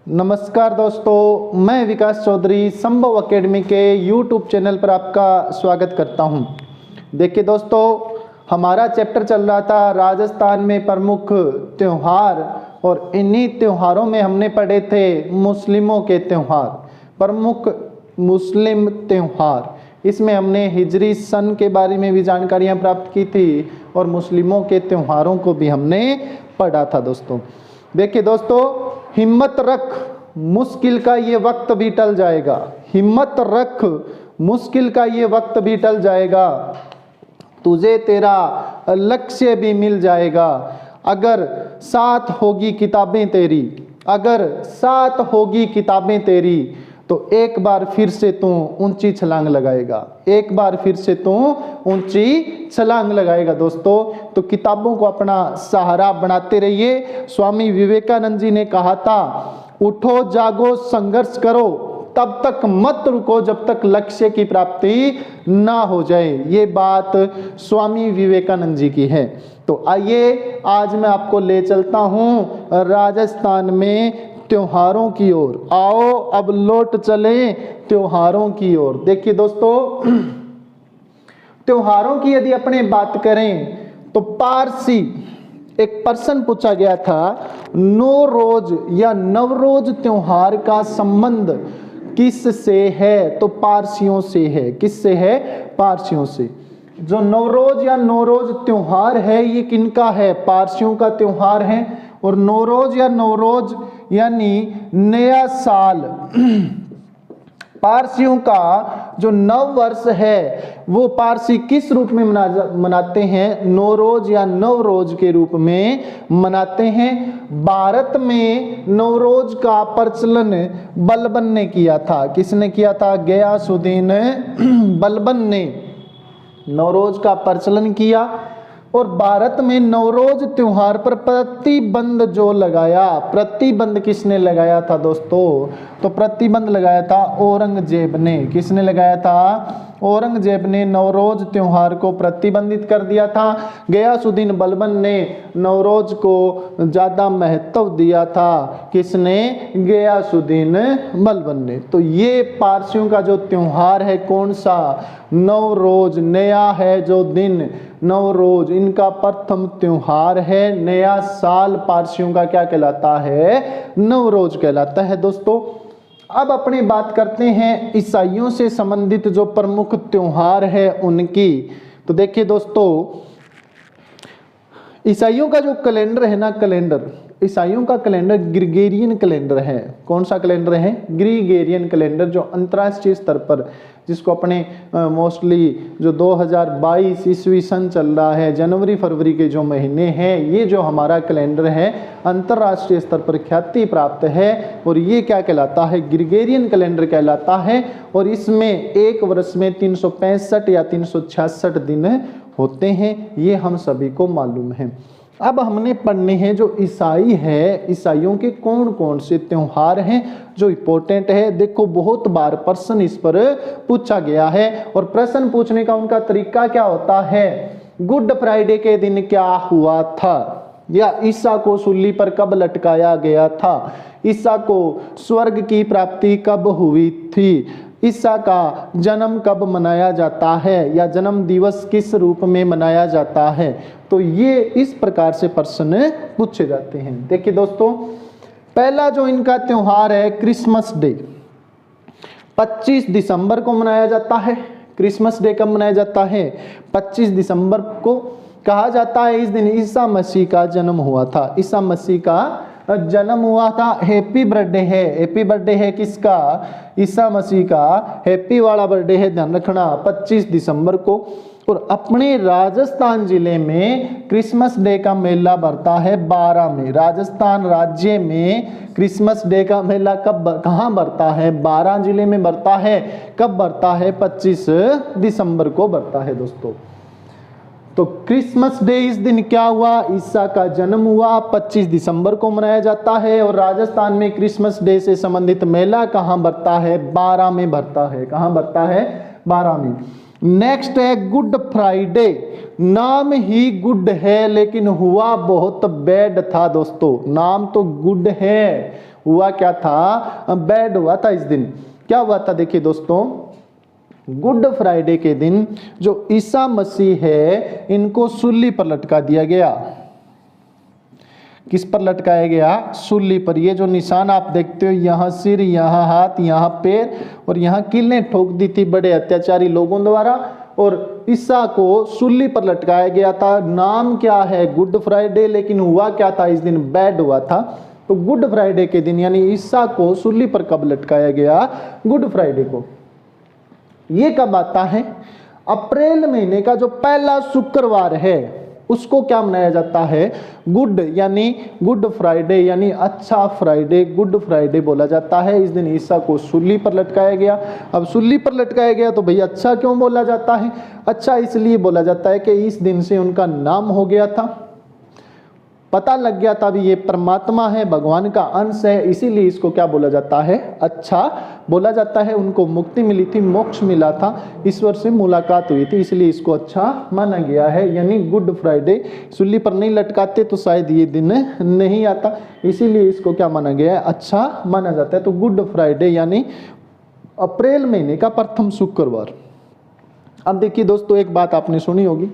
नमस्कार दोस्तों, मैं विकास चौधरी संभव एकेडमी के यूट्यूब चैनल पर आपका स्वागत करता हूं। देखिए दोस्तों, हमारा चैप्टर चल रहा था राजस्थान में प्रमुख त्यौहार और इन्हीं त्योहारों में हमने पढ़े थे मुस्लिमों के त्यौहार, प्रमुख मुस्लिम त्यौहार। इसमें हमने हिजरी सन के बारे में भी जानकारियां प्राप्त की थी और मुस्लिमों के त्योहारों को भी हमने पढ़ा था दोस्तों। देखिए दोस्तों, हिम्मत रख, मुश्किल का ये वक्त भी टल जाएगा। हिम्मत रख, मुश्किल का ये वक्त भी टल जाएगा। तुझे तेरा लक्ष्य भी मिल जाएगा अगर साथ होगी किताबें तेरी। अगर साथ होगी किताबें तेरी तो एक बार फिर से तू ऊंची छलांग लगाएगा। एक बार फिर से तू ऊंची छलांग लगाएगा दोस्तों। तो किताबों को अपना सहारा बनाते रहिए। स्वामी विवेकानंद जी ने कहा था, उठो जागो संघर्ष करो, तब तक मत रुको जब तक लक्ष्य की प्राप्ति ना हो जाए। ये बात स्वामी विवेकानंद जी की है। तो आइए आज मैं आपको ले चलता हूं राजस्थान में त्योहारों की ओर। आओ अब लौट चले त्योहारों की ओर। देखिए दोस्तों, त्योहारों की यदि अपने बात करें तो पारसी एक प्रश्न पूछा गया था, नौरोज या नवरोज त्योहार का संबंध किससे है? तो पारसियों से है। किससे है? पारसियों से। जो नवरोज या नौरोज त्योहार है ये किनका है? पारसियों का त्योहार है। और नौरोज या नवरोज यानी नया साल, पारसियों का जो नव वर्ष है वो पारसी किस रूप में मनाते हैं? नौरोज या नवरोज के रूप में मनाते हैं। भारत में नवरोज का प्रचलन बलबन ने किया था। किसने किया था? गयासुद्दीन बलबन ने नवरोज का प्रचलन किया। और भारत में नवरोज त्योहार पर प्रतिबंध जो लगाया, प्रतिबंध किसने लगाया था दोस्तों? तो प्रतिबंध लगाया था औरंगजेब ने। किसने लगाया था? औरंगजेब ने नवरोज त्योहार को प्रतिबंधित कर दिया था। गयासुद्दीन बलबन ने नवरोज को ज़्यादा महत्व दिया था। किसने? गयासुद्दीन बलबन ने। तो ये पारसियों का जो त्योहार है कौन सा? नवरोज। नया है जो दिन नवरोज, इनका प्रथम त्योहार है। नया साल पारसियों का क्या कहलाता है? नवरोज कहलाता है दोस्तों। अब अपनी बात करते हैं ईसाइयों से संबंधित जो प्रमुख त्योहार है उनकी। तो देखिए दोस्तों, ईसाइयों का जो कैलेंडर है ना, कैलेंडर, ईसाइयों का कैलेंडर ग्रिगोरियन कैलेंडर है। कौन सा कैलेंडर है? ग्रिगोरियन कैलेंडर, जो अंतर्राष्ट्रीय स्तर पर, जिसको अपने मोस्टली जो 2022 ईस्वी सन चल रहा है, जनवरी फरवरी के जो महीने हैं, ये जो हमारा कैलेंडर है अंतर्राष्ट्रीय स्तर पर ख्याति प्राप्त है। और ये क्या कहलाता है? ग्रिगोरियन कैलेंडर कहलाता है। और इसमें एक वर्ष में 365 या 366 दिन होते हैं, ये हम सभी को मालूम है। अब हमने पढ़ने हैं जो ईसाई है, ईसाइयों के कौन कौन से त्योहार हैं जो इम्पोर्टेंट है। देखो, बहुत बार प्रश्न इस पर पूछा गया है। और प्रश्न पूछने का उनका तरीका क्या होता है? गुड फ्राइडे के दिन क्या हुआ था, या ईसा को सूली पर कब लटकाया गया था, ईसा को स्वर्ग की प्राप्ति कब हुई थी, ईसा का जन्म कब मनाया जाता है, या जन्म दिवस किस रूप में मनाया जाता है। तो ये इस प्रकार से प्रश्न पूछे जाते हैं। देखिए दोस्तों, पहला जो इनका त्योहार है क्रिसमस डे, 25 दिसंबर को मनाया जाता है। क्रिसमस डे कब मनाया जाता है? 25 दिसंबर को। कहा जाता है इस दिन ईसा मसीह का जन्म हुआ था। ईसा मसीह का जन्म हुआ था। हैप्पी बर्थडे है। हैप्पी बर्थडे है किसका? ईसा मसीह का हैप्पी वाला बर्थडे है, ध्यान रखना, 25 दिसंबर को। और अपने राजस्थान जिले में क्रिसमस डे का मेला बढ़ता है 12 में। राजस्थान राज्य में क्रिसमस डे का मेला कहाँ बढ़ता है? 12 जिले में बढ़ता है। कब बढ़ता है? 25 दिसंबर को बढ़ता है दोस्तों। तो क्रिसमस डे, इस दिन क्या हुआ? ईसा का जन्म हुआ, 25 दिसंबर को मनाया जाता है। और राजस्थान में क्रिसमस डे से संबंधित मेला कहाँ बढ़ता है? 12 में बढ़ता है। कहाँ बढ़ता है? 12 में। नेक्स्ट है गुड फ्राइडे। नाम ही गुड है लेकिन हुआ बहुत बैड था दोस्तों। नाम तो गुड है हुआ क्या था, बैड हुआ था। इस दिन क्या हुआ था, देखिए दोस्तों, गुड फ्राइडे के दिन जो ईसा मसीह है इनको सूली पर लटका दिया गया। किस पर लटकाया गया, सूली पर। ये जो निशान आप देखते हो, यहाँ सिर, यहाँ हाथ, यहाँ पैर और यहाँ कीलें ठोक दी थी बड़े अत्याचारी लोगों द्वारा, और ईसा को सूली पर लटकाया गया था। नाम क्या है, गुड फ्राइडे, लेकिन हुआ क्या था, इस दिन बैड हुआ था। तो गुड फ्राइडे के दिन यानी ईसा को सूली पर कब लटकाया गया, गुड फ्राइडे को। ये कब आता है, अप्रैल महीने का जो पहला शुक्रवार है उसको क्या मनाया जाता है, गुड, यानी गुड फ्राइडे, यानी अच्छा फ्राइडे, गुड फ्राइडे बोला जाता है। इस दिन ईसा को सूली पर लटकाया गया। अब सूली पर लटकाया गया तो भैया अच्छा क्यों बोला जाता है, अच्छा इसलिए बोला जाता है कि इस दिन से उनका नाम हो गया था, पता लग गया था भी ये परमात्मा है, भगवान का अंश है, इसीलिए इसको क्या बोला जाता है, अच्छा बोला जाता है। उनको मुक्ति मिली थी, मोक्ष मिला था, ईश्वर से मुलाकात हुई थी, इसलिए इसको अच्छा माना गया है। यानी गुड फ्राइडे, सूली पर नहीं लटकाते तो शायद ये दिन नहीं आता, इसीलिए इसको क्या माना गया है, अच्छा माना जाता है। तो गुड फ्राइडे यानी अप्रैल महीने का प्रथम शुक्रवार। अब देखिए दोस्तों, एक बात आपने सुनी होगी,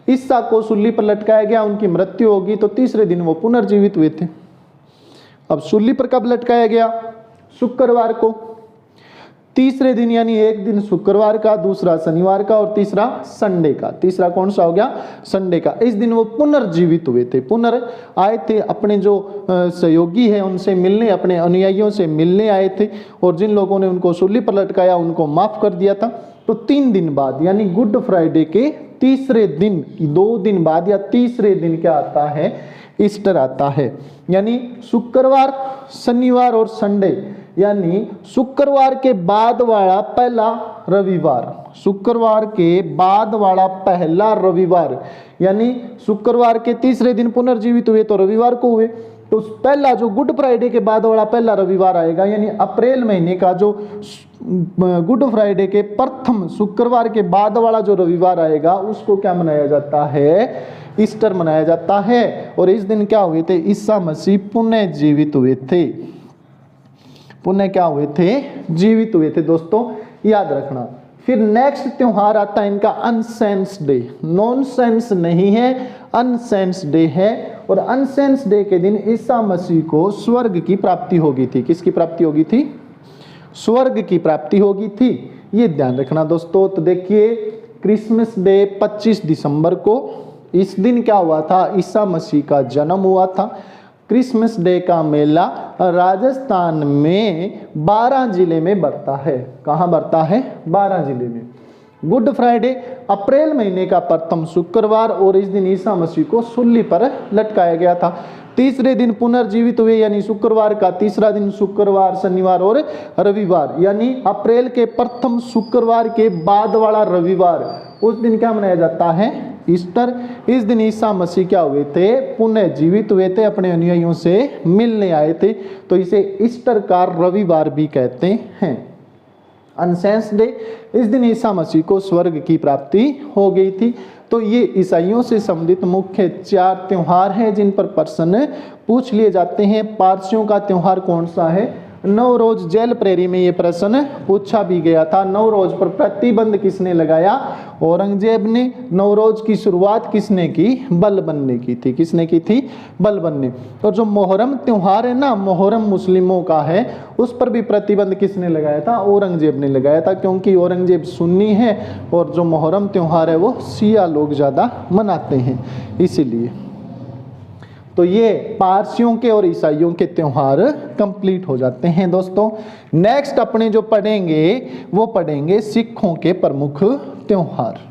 ईसा को सूली पर लटकाया गया, उनकी मृत्यु होगी तो तीसरे दिन वो पुनर्जीवित हुए थे। अब सूली पर कब लटकाया गया, शुक्रवार को। तीसरे दिन यानी एक दिन शुक्रवार का, दूसरा शनिवार का और तीसरा संडे का। तीसरा कौन सा हो गया, संडे का। इस दिन वो पुनर्जीवित हुए थे, आए थे, अपने जो सहयोगी है उनसे मिलने, अपने अनुयायियों से मिलने आए थे, और जिन लोगों ने उनको सूली पर लटकाया उनको माफ कर दिया था। तो 3 दिन बाद यानी गुड फ्राइडे के तीसरे दिन, 2 दिन बाद या तीसरे दिन क्या आता है, ईस्टर आता है। यानी शुक्रवार, शनिवार और संडे, यानी शुक्रवार के बाद वाला पहला रविवार, शुक्रवार के बाद वाला पहला रविवार, यानी शुक्रवार के तीसरे दिन पुनर्जीवित हुए तो रविवार को हुए, तो पहला जो गुड फ्राइडे के बाद वाला पहला रविवार आएगा, यानी अप्रैल महीने का जो गुड फ्राइडे के प्रथम शुक्रवार के बाद वाला जो रविवार आएगा उसको क्या मनाया जाता है, ईस्टर मनाया जाता है। और इस दिन क्या हुए थे, ईसा मसीह पुनः जीवित हुए थे, पुनः क्या हुए थे, जीवित हुए थे। दोस्तों याद रखना। फिर नेक्स्ट त्योहार आता है इनका अनसेंस डे, नॉनसेंस नहीं है, अनसेंस डे है। और अनसेंस डे के दिन ईसा मसीह को स्वर्ग की प्राप्ति होगी थी। किसकी प्राप्ति होगी थी, स्वर्ग की प्राप्ति होगी थी, ये ध्यान रखना दोस्तों। तो देखिए क्रिसमस डे 25 दिसंबर को, इस दिन क्या हुआ था, ईसा मसीह का जन्म हुआ था। क्रिसमस डे का मेला राजस्थान में 12 जिले में बढ़ता है। कहाँ बढ़ता है, 12 जिले में। गुड फ्राइडे अप्रैल महीने का प्रथम शुक्रवार, और इस दिन ईसा मसीह को सूली पर लटकाया गया था। तीसरे दिन पुनर्जीवित हुए, यानी शुक्रवार का तीसरा दिन, शुक्रवार, शनिवार और रविवार, यानी अप्रैल के प्रथम शुक्रवार के बाद वाला रविवार, उस दिन क्या मनाया जाता है, ईस्टर। इस दिन ईसा मसीह क्या हुए थे, पुनः जीवित हुए थे, अपने अनुयायियों से मिलने आए थे, तो इसे ईस्टर का रविवार भी कहते हैं। अनसेंस डे, इस दिन ईसा मसीह को स्वर्ग की प्राप्ति हो गई थी। तो ये ईसाइयों से संबंधित मुख्य 4 त्योहार हैं जिन पर प्रश्न पूछ लिए जाते हैं। पारसियों का त्योहार कौन सा है, नवरोज। जेल प्रेरी में ये प्रश्न पूछा भी गया था। नवरोज पर प्रतिबंध किसने लगाया, औरंगजेब ने। नवरोज की शुरुआत किसने की, बलबन ने की थी। किसने की थी, बलबन ने। और जो मोहर्रम त्योहार है ना, मोहर्रम मुस्लिमों का है, उस पर भी प्रतिबंध किसने लगाया था, औरंगजेब ने लगाया था, क्योंकि औरंगजेब सुन्नी है और जो मोहर्रम त्योहार है वो शिया लोग ज़्यादा मनाते हैं, इसीलिए। तो ये पारसियों के और ईसाइयों के त्योहार कंप्लीट हो जाते हैं दोस्तों। नेक्स्ट अपने जो पढ़ेंगे वो पढ़ेंगे सिखों के प्रमुख त्योहार।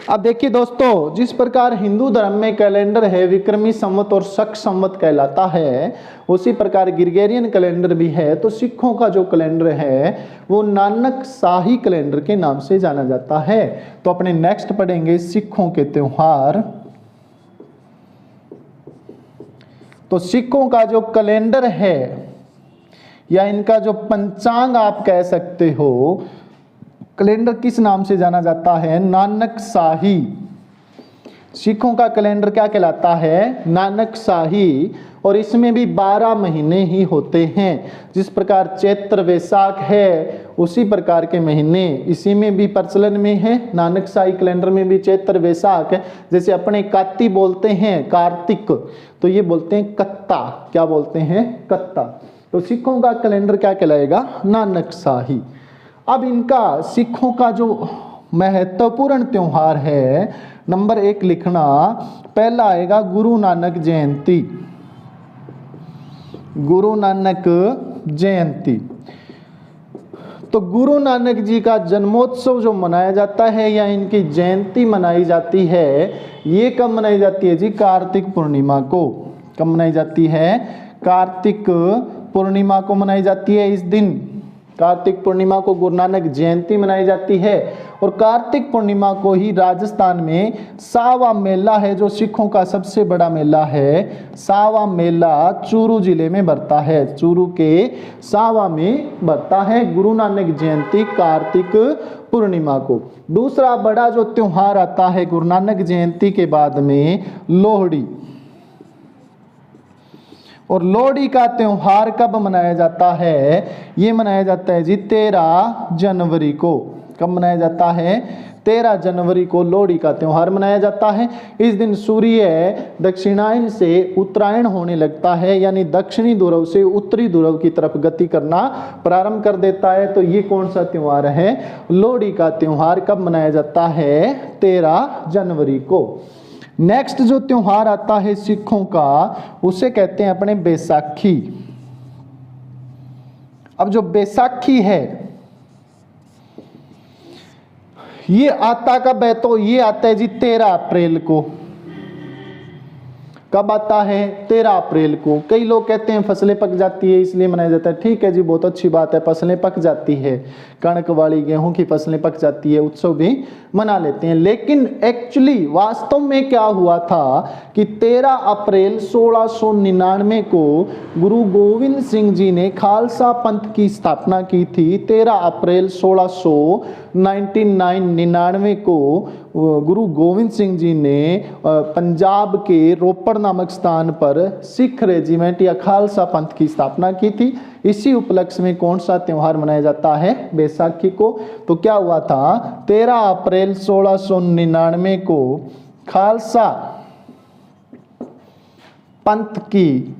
अब देखिए दोस्तों, जिस प्रकार हिंदू धर्म में कैलेंडर है विक्रमी संवत और शक संवत कहलाता है, उसी प्रकार ग्रिगोरियन कैलेंडर भी है। तो सिखों का जो कैलेंडर है वो नानक शाही कैलेंडर के नाम से जाना जाता है। तो अपने नेक्स्ट पढ़ेंगे सिखों के त्योहार। तो सिखों का जो कैलेंडर है या इनका जो पंचांग आप कह सकते हो, कैलेंडर किस नाम से जाना जाता है, नानक शाही। सिखों का कैलेंडर क्या कहलाता है? नानकशाही। और इसमें भी 12 महीने ही होते हैं। जिस प्रकार चैत्र वैशाख है उसी प्रकार के महीने इसी में भी प्रचलन में है। नानकशाही कैलेंडर में भी चैत्र वैशाख है। जैसे अपने काती बोलते हैं कार्तिक, तो ये बोलते हैं कत्ता। क्या बोलते हैं? कत्ता। तो सिखों का कैलेंडर क्या कहलाएगा? नानकशाही। अब इनका सिखों का जो महत्वपूर्ण त्योहार है, नंबर 1 लिखना। पहला आएगा गुरु नानक जयंती। गुरु नानक जयंती। तो गुरु नानक जी का जन्मोत्सव जो मनाया जाता है या इनकी जयंती मनाई जाती है, ये कब मनाई जाती है जी? कार्तिक पूर्णिमा को। कब मनाई जाती है? कार्तिक पूर्णिमा को मनाई जाती है। इस दिन कार्तिक पूर्णिमा को गुरु नानक जयंती मनाई जाती है। और कार्तिक पूर्णिमा को ही राजस्थान में सावा मेला है, जो सिखों का सबसे बड़ा मेला है। सावा मेला चूरू जिले में बढ़ता है। चूरू के सावा में बढ़ता है गुरु नानक जयंती कार्तिक पूर्णिमा को। दूसरा बड़ा जो त्योहार आता है गुरु नानक जयंती के बाद में, लोहड़ी। और लोहड़ी का त्योहार कब मनाया जाता है? ये मनाया जाता है जी 13 जनवरी को। कब मनाया जाता है? 13 जनवरी को लोहड़ी का त्योहार मनाया जाता है। इस दिन सूर्य दक्षिणायन से उत्तरायण होने लगता है, यानी दक्षिणी ध्रुव से उत्तरी ध्रुव की तरफ गति करना प्रारंभ कर देता है। तो ये कौन सा त्योहार है? लोहड़ी का त्योहार कब मनाया जाता है? 13 जनवरी को। नेक्स्ट जो त्योहार आता है सिखों का, उसे कहते हैं अपने बैसाखी। अब जो बैसाखी है ये आता कब है? तो ये आता है जी 13 अप्रैल को। कब आता है? 13 अप्रैल को। कई लोग कहते हैं फसलें पक जाती है इसलिए मनाया जाता है। ठीक है जी, बहुत अच्छी बात है, फसलें पक जाती है, कणक वाली गेहूं की फसलें पक जाती है, उत्सव भी मना लेते हैं। लेकिन एक्चुअली वास्तव में क्या हुआ था कि 13 अप्रैल 1699 को गुरु गोविंद सिंह जी ने खालसा पंथ की स्थापना की थी। 13 अप्रैल 1699 को गुरु गोविंद सिंह जी ने पंजाब के रोपड़ नामक स्थान पर सिख रेजिमेंट या खालसा पंथ की स्थापना की थी। इसी उपलक्ष्य में कौन सा त्योहार मनाया जाता है? बैसाखी को। तो क्या हुआ था? 13 अप्रैल 1699 को खालसा पंथ की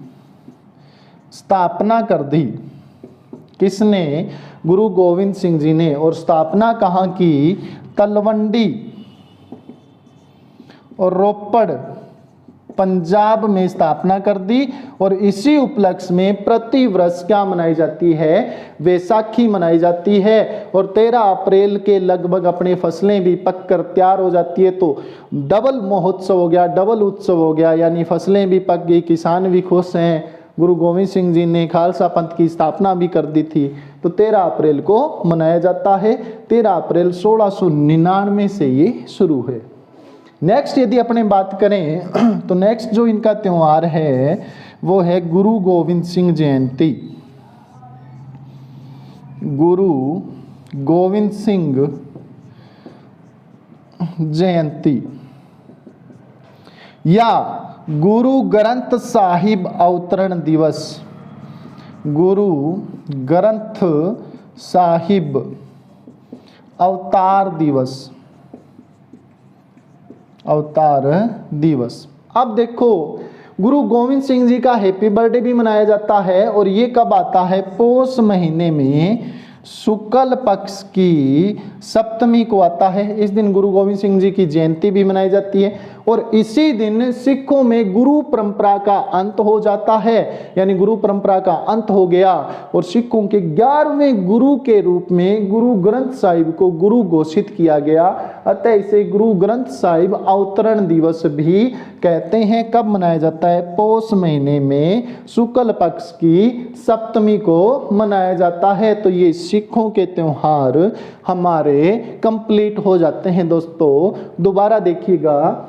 स्थापना कर दी। किसने? गुरु गोविंद सिंह जी ने। और स्थापना कहाँ की? तलवंडी और रोपड़ पंजाब में स्थापना कर दी। और इसी उपलक्ष्य में प्रति वर्ष क्या मनाई जाती है? बैसाखी मनाई जाती है। और 13 अप्रैल के लगभग अपनी फसलें भी पक कर तैयार हो जाती है, तो डबल महोत्सव हो गया, डबल उत्सव हो गया, यानी फसलें भी पक गई, किसान भी खुश हैं। गुरु गोविंद सिंह जी ने खालसा पंथ की स्थापना भी कर दी थी, तो 13 अप्रैल को मनाया जाता है। 13 अप्रैल 1699 से ये शुरू है। नेक्स्ट यदि अपने बात करें तो नेक्स्ट जो इनका त्योहार है वो है गुरु गोविंद सिंह जयंती। गुरु गोविंद सिंह जयंती या गुरु ग्रंथ साहिब अवतरण दिवस। गुरु ग्रंथ साहिब अवतार दिवस। अवतार दिवस। अब देखो, गुरु गोविंद सिंह जी का हैप्पी बर्थडे भी मनाया जाता है। और ये कब आता है? पौष महीने में शुक्ल पक्ष की सप्तमी को आता है। इस दिन गुरु गोविंद सिंह जी की जयंती भी मनाई जाती है। और इसी दिन सिखों में गुरु परंपरा का अंत हो जाता है, यानी गुरु परंपरा का अंत हो गया और सिखों के 11वें गुरु के रूप में गुरु ग्रंथ साहिब को गुरु घोषित किया गया। अतः इसे गुरु ग्रंथ साहिब अवतरण दिवस भी कहते हैं। कब मनाया जाता है? पौष महीने में शुक्ल पक्ष की सप्तमी को मनाया जाता है। तो ये सिखों के त्योहार हमारे कंप्लीट हो जाते हैं। दोस्तों दोबारा देखिएगा,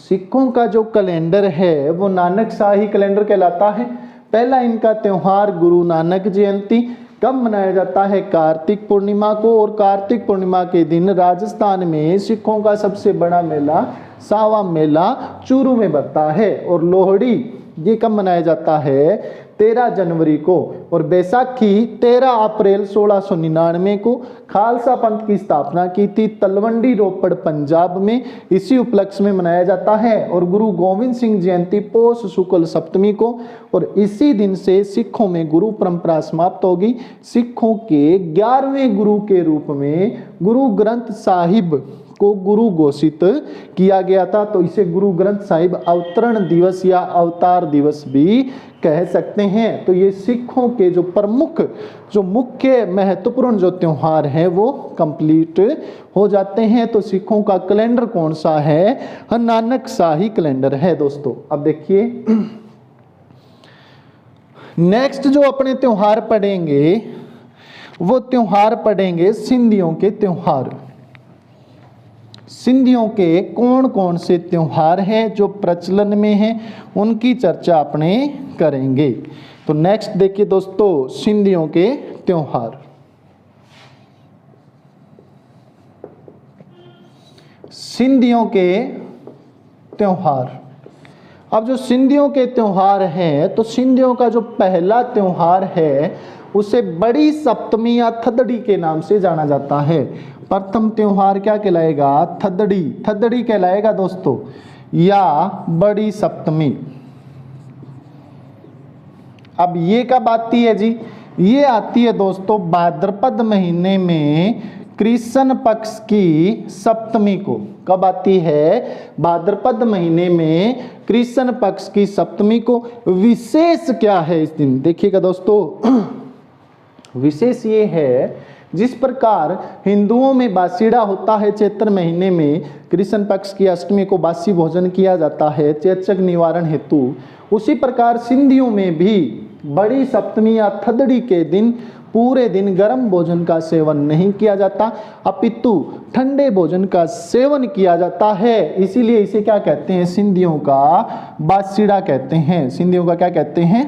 सिखों का जो कैलेंडर है वो नानकशाही कैलेंडर कहलाता है। पहला इनका त्योहार गुरु नानक जयंती, कब मनाया जाता है? कार्तिक पूर्णिमा को। और कार्तिक पूर्णिमा के दिन राजस्थान में सिखों का सबसे बड़ा मेला सावा मेला चूरू में बनता है। और लोहड़ी ये कब मनाया जाता है? 13 जनवरी को। और बैसाखी 13 अप्रैल 1699 को। खालसा पंथ की स्थापना की थी तलवंडी रोपड़ पंजाब में, इसी उपलक्ष्य में मनाया जाता है। और गुरु गोविंद सिंह जयंती पोष शुक्ल सप्तमी को। और इसी दिन से सिखों में गुरु परंपरा समाप्त होगी। सिखों के 11वें गुरु के रूप में गुरु ग्रंथ साहिब को गुरु घोषित किया गया था। तो इसे गुरु ग्रंथ साहिब अवतरण दिवस या अवतार दिवस भी कह सकते हैं। तो ये सिखों के जो प्रमुख जो मुख्य महत्वपूर्ण जो त्योहार हैं वो कंप्लीट हो जाते हैं। तो सिखों का कैलेंडर कौन सा है? नानक शाही कैलेंडर है दोस्तों। अब देखिए नेक्स्ट जो अपने त्योहार पढ़ेंगे वो त्योहार पढ़ेंगे सिंधियों के त्योहार। सिंधियों के कौन कौन से त्योहार हैं जो प्रचलन में हैं उनकी चर्चा अपने करेंगे। तो नेक्स्ट देखिए दोस्तों सिंधियों के त्योहार। सिंधियों के त्योहार। अब जो सिंधियों के त्योहार हैं तो सिंधियों का जो पहला त्योहार है उसे बड़ी सप्तमी या थदड़ी के नाम से जाना जाता है। प्रथम त्योहार क्या कहलाएगा? थदड़ी। थदड़ी कहलाएगा दोस्तों या बड़ी सप्तमी। अब ये कब आती है जी? ये आती है दोस्तों भाद्रपद महीने में कृष्ण पक्ष की सप्तमी को। कब आती है? भाद्रपद महीने में कृष्ण पक्ष की सप्तमी को। विशेष क्या है इस दिन? देखिएगा दोस्तों विशेष ये है जिस प्रकार हिंदुओं में बासीड़ा होता है चैत्र महीने में कृष्ण पक्ष की अष्टमी को बासी भोजन किया जाता है चेचक निवारण हेतु, उसी प्रकार सिंधियों में भी बड़ी सप्तमी या थदड़ी के दिन पूरे दिन गर्म भोजन का सेवन नहीं किया जाता अपितु ठंडे भोजन का सेवन किया जाता है। इसीलिए इसे क्या कहते हैं? सिंधियों का बासीड़ा कहते हैं। सिंधियों का क्या कहते हैं?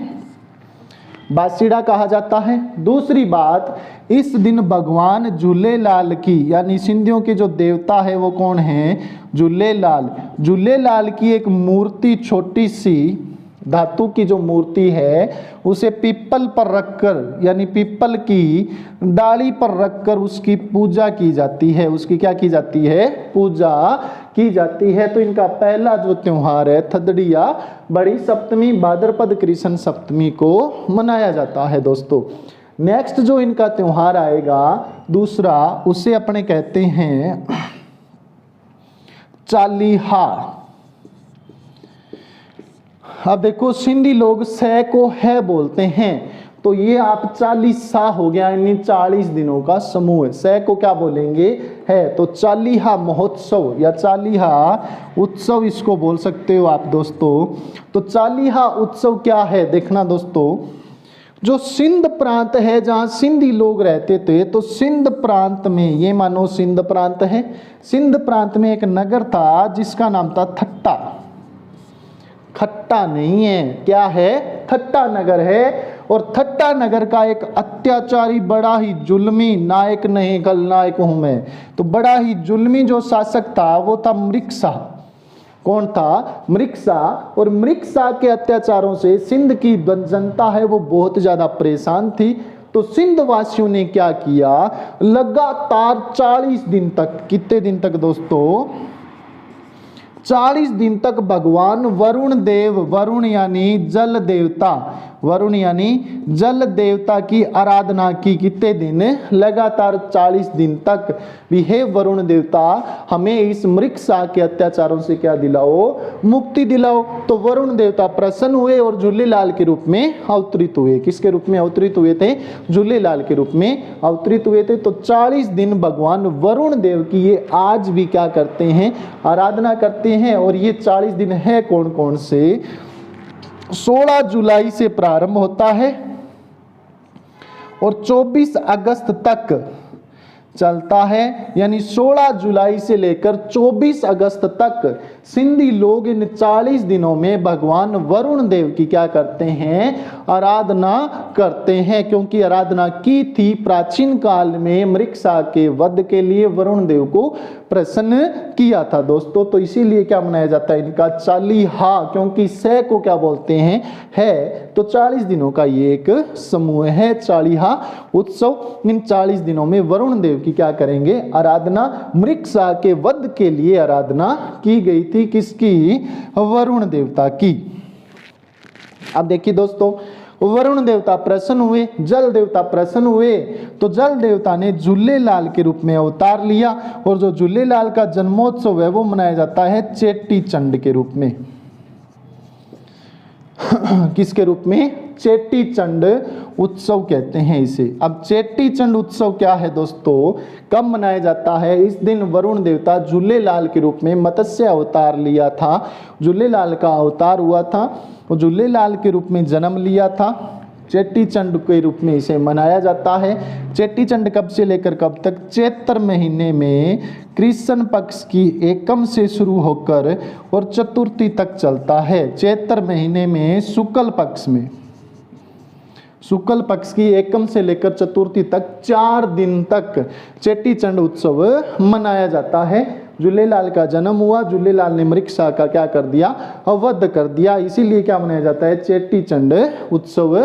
बासीड़ा कहा जाता है। दूसरी बात, इस दिन भगवान झूलेलाल की यानी सिंधियों के जो देवता है वो कौन है? झूलेलाल। झूलेलाल की एक मूर्ति छोटी सी धातु की जो मूर्ति है उसे पीपल पर रखकर यानी पीपल की डाली पर रखकर उसकी पूजा की जाती है। उसकी क्या की जाती है? पूजा की जाती है। तो इनका पहला जो त्योहार है थदड़ी या बड़ी सप्तमी भाद्रपद कृष्ण सप्तमी को मनाया जाता है दोस्तों। नेक्स्ट जो इनका त्योहार आएगा दूसरा उसे अपने कहते हैं चालीहा। अब देखो सिंधी लोग सह को है बोलते हैं तो ये आप 40 हो गया यानी 40 दिनों का समूह है। सह को क्या बोलेंगे? है। तो चालीहा महोत्सव या चालीहा उत्सव इसको बोल सकते हो आप दोस्तों। तो चालीहा उत्सव क्या है? देखना दोस्तों जो सिंध प्रांत है जहाँ सिंधी लोग रहते थे तो सिंध प्रांत में ये मानो सिंध प्रांत है। सिंध प्रांत में एक नगर था जिसका नाम था ठट्टा। खट्टा नहीं है, क्या है? ठट्टा नगर है। और ठट्टा नगर का एक अत्याचारी बड़ा ही जुल्मी नायक नहीं खलनायक हूं मैं तो बड़ा ही जुल्मी जो शासक था वो था मृगशाह। कौन था? मृगशाह। और मृगशाह के अत्याचारों से सिंध की जनता है वो बहुत ज्यादा परेशान थी। तो सिंध वासियों ने क्या किया? लगातार 40 दिन तक, कितने दिन तक दोस्तों? 40 दिन तक भगवान वरुण देव, वरुण यानी जल देवता, वरुण यानी जल देवता की आराधना की। कितने दिन? लगातार 40 दिन तक भी हे वरुण देवता हमें इस मृगशाह के अत्याचारों से क्या दिलाओ? मुक्ति दिलाओ। तो वरुण देवता प्रसन्न हुए और झूलेलाल के रूप में अवतरित हुए। किसके रूप में अवतरित हुए थे? झूलेलाल के रूप में अवतरित हुए थे। तो 40 दिन भगवान वरुण देव की ये आज भी क्या करते हैं? आराधना करते हैं। और ये 40 दिन है कौन कौन से? 16 जुलाई से प्रारंभ होता है और 24 अगस्त तक चलता है। यानी 16 जुलाई से लेकर 24 अगस्त तक सिंधी लोग इन 40 दिनों में भगवान वरुण देव की क्या करते हैं, आराधना करते हैं, क्योंकि आराधना की थी प्राचीन काल में मृगसा के वध के लिए, वरुण देव को प्रसन्न किया था दोस्तों। तो इसीलिए क्या मनाया जाता है इनका चालीहा, क्योंकि सह को क्या बोलते हैं, है, तो 40 दिनों का ये एक समूह है चालीहा उत्सव। इन 40 दिनों में वरुण देव की क्या करेंगे, आराधना, मृगसा के वध के लिए आराधना की गई थी, किसकी, वरुण देवता की। अब देखिए दोस्तों, वरुण देवता प्रसन्न हुए, जल देवता प्रसन्न हुए, तो जल देवता ने झूलेलाल के रूप में अवतार लिया, और जो झूलेलाल का जन्मोत्सव है वो मनाया जाता है चेटी चंड के रूप में। किसके रूप में, चेटी चंड उत्सव कहते हैं इसे। अब चेटी चंड उत्सव क्या है दोस्तों, कब मनाया जाता है, इस दिन वरुण देवता झूलेलाल के रूप में मत्स्य अवतार लिया था, झूलेलाल का अवतार हुआ था, और झूलेलाल के रूप में जन्म लिया था, चेटी चंड के रूप में इसे मनाया जाता है। चेटी चंड कब से लेकर कब तक, चैत्र महीने में कृष्ण पक्ष की एकम से शुरू होकर और चतुर्थी तक चलता है। चैत्र महीने में शुक्ल पक्ष में, शुक्ल पक्ष की एकम से लेकर चतुर्थी तक 4 दिन तक चेटी चंड उत्सव मनाया जाता है। झूलेलाल का जन्म हुआ, झूलेलाल ने मृगसा का क्या कर दिया, वध कर दिया, इसीलिए क्या मनाया जाता है, चेटी चंड उत्सव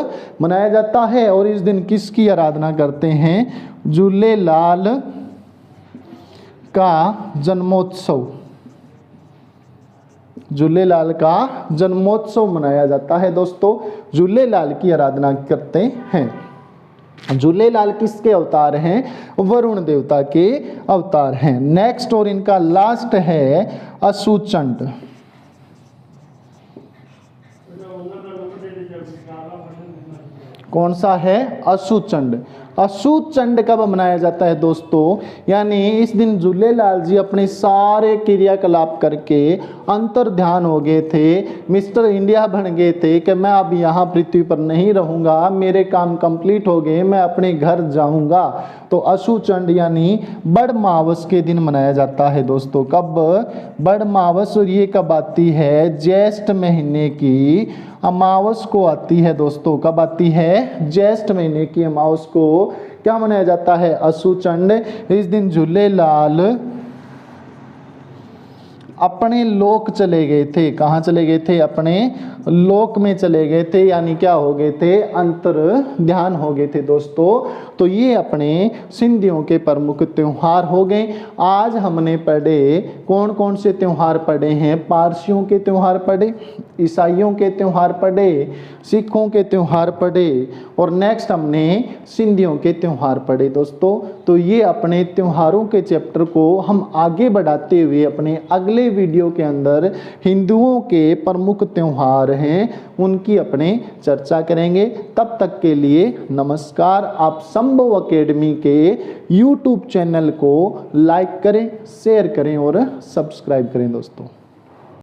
मनाया जाता है। और इस दिन किसकी आराधना करते हैं, झूलेलाल का जन्मोत्सव, झूलेलाल का जन्मोत्सव मनाया जाता है दोस्तों, झूलेलाल की आराधना करते हैं। झूलेलाल किसके अवतार हैं, वरुण देवता के अवतार हैं। नेक्स्ट और इनका लास्ट है अशुचंड। कौन सा है, अशुचंड। अशुचंड कब मनाया जाता है दोस्तों, यानी इस दिन झूलेलाल जी अपने सारे क्रियाकलाप करके अंतर ध्यान हो गए थे, मिस्टर इंडिया बन गए थे कि मैं अब यहाँ पृथ्वी पर नहीं रहूँगा, मेरे काम कंप्लीट हो गए, मैं अपने घर जाऊँगा। तो अशुचंड यानी बड़ मावस के दिन मनाया जाता है दोस्तों। कब, बड़ मावस, और ये कब आती है, ज्येष्ठ महीने की अमावस को आती है दोस्तों। कब आती है, ज्येष्ठ महीने की अमावस को क्या मनाया जाता है, अशुचंड। इस दिन झूलेलाल अपने लोक चले गए थे, कहाँ चले गए थे, अपने लोक में चले गए थे, यानी क्या हो गए थे, अंतर ध्यान हो गए थे दोस्तों। तो ये अपने सिंधियों के प्रमुख त्योहार हो गए। आज हमने पढ़े, कौन कौन से त्योहार पढ़े हैं, पारसियों के त्योहार पढ़े, ईसाइयों के त्योहार पढ़े, सिखों के त्योहार पढ़े, और नेक्स्ट हमने सिंधियों के त्योहार पढ़े दोस्तों। तो ये अपने त्योहारों के चैप्टर को हम आगे बढ़ाते हुए अपने अगले वीडियो के अंदर हिंदुओं के प्रमुख त्योहार हैं उनकी अपने चर्चा करेंगे। तब तक के लिए नमस्कार। आप संभव एकेडमी के YouTube चैनल को लाइक करें, शेयर करें और सब्सक्राइब करें दोस्तों।